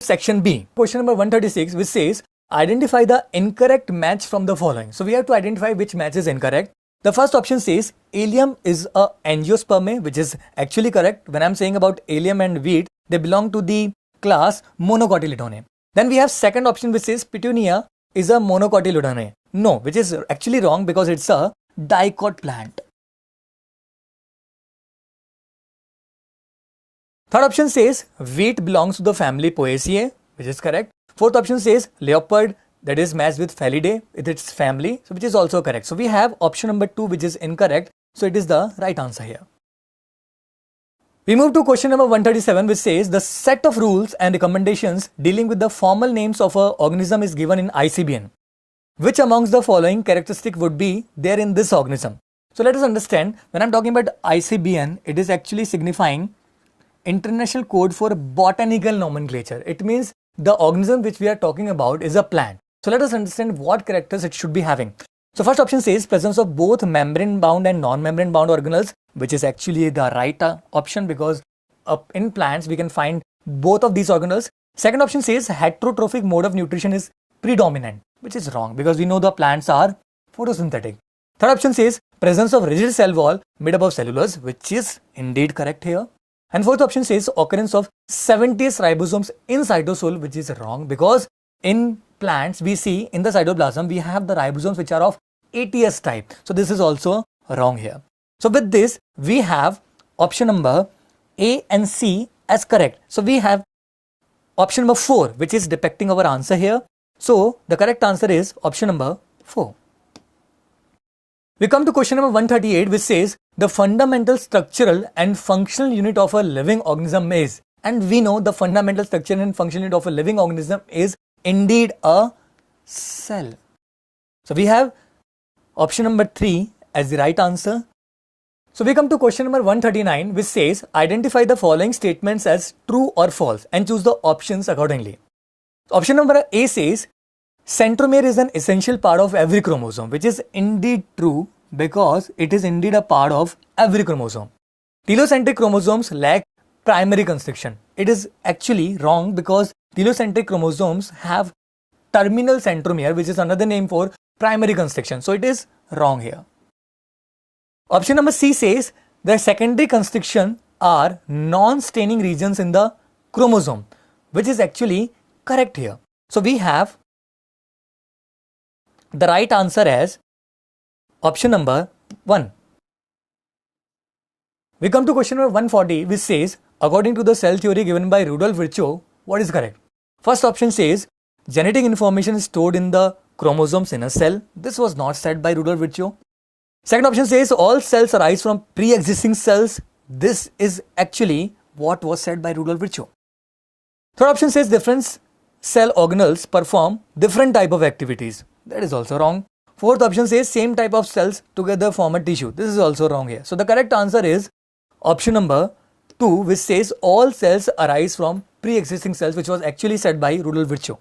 section B. Question number 136, which says identify the incorrect match from the following. So we have to identify which match is incorrect. The first option says allium is a angiospermae, which is actually correct. When I'm saying about allium and wheat, they belong to the class Monocotyledone. Then we have second option which says petunia is a Monocotyledone. No, which is actually wrong because it's a dicot plant. Third option says wheat belongs to the family Poaceae, which is correct. Fourth option says leopard, that is matched with Felidae with its family, so which is also correct. So we have option number 2 which is incorrect. So it is the right answer here. We move to question number 137, which says the set of rules and recommendations dealing with the formal names of an organism is given in ICBN. Which amongst the following characteristic would be there in this organism? So let us understand, when I'm talking about ICBN, it is actually signifying International Code for Botanical Nomenclature. It means the organism which we are talking about is a plant. So let us understand what characters it should be having. So first option says presence of both membrane bound and non-membrane bound organelles, which is actually the right option because in plants we can find both of these organelles. Second option says heterotrophic mode of nutrition is predominant, which is wrong because we know the plants are photosynthetic. Third option says presence of rigid cell wall made up of cellulose, which is indeed correct here. And fourth option says occurrence of 70s ribosomes in cytosol, which is wrong because in plants we see in the cytoplasm we have the ribosomes which are of ATS type. So this is also wrong here. So with this we have option number A and C as correct. So we have option number 4 which is depicting our answer here. So the correct answer is option number 4. We come to question number 138, which says the fundamental structural and functional unit of a living organism is, and we know the fundamental structure and functional unit of a living organism is indeed a cell. So we have option number 3 as the right answer. So we come to question number 139, which says identify the following statements as true or false and choose the options accordingly. Option number A says centromere is an essential part of every chromosome, which is indeed true because it is indeed a part of every chromosome. Telocentric chromosomes lack primary constriction. It is actually wrong because telocentric chromosomes have terminal centromere, which is another name for primary constriction. So it is wrong here. Option number C says the secondary constriction are non-staining regions in the chromosome, which is actually correct here. So we have the right answer as option number 1. We come to question number 140, which says according to the cell theory given by Rudolf Virchow, what is correct? First option says genetic information is stored in the chromosomes in a cell. This was not said by Rudolf Virchow. Second option says all cells arise from pre-existing cells. This is actually what was said by Rudolf Virchow. Third option says different cell organelles perform different type of activities. That is also wrong. Fourth option says same type of cells together form a tissue. This is also wrong here. So the correct answer is option number 2, which says all cells arise from pre-existing cells, which was actually said by Rudolf Virchow.